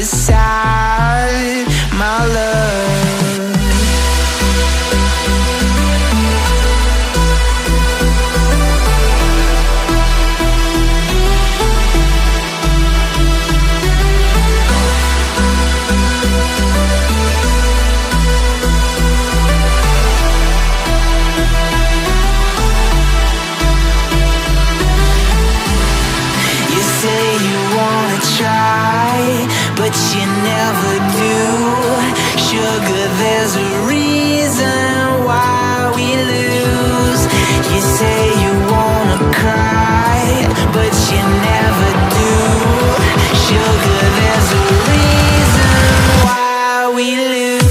side, my love. Try, but you never do. Sugar, there's a reason why we lose. You say you wanna cry, but you never do. Sugar, there's a reason why we lose.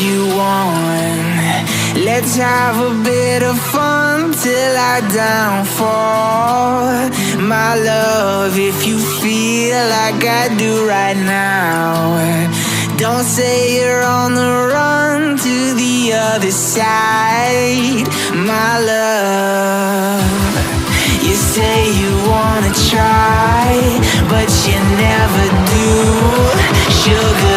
You want. Let's have a bit of fun till I downfall. My love, if you feel like I do right now, don't say you're on the run to the other side, my love. You say you wanna try, but you never do. Sugar,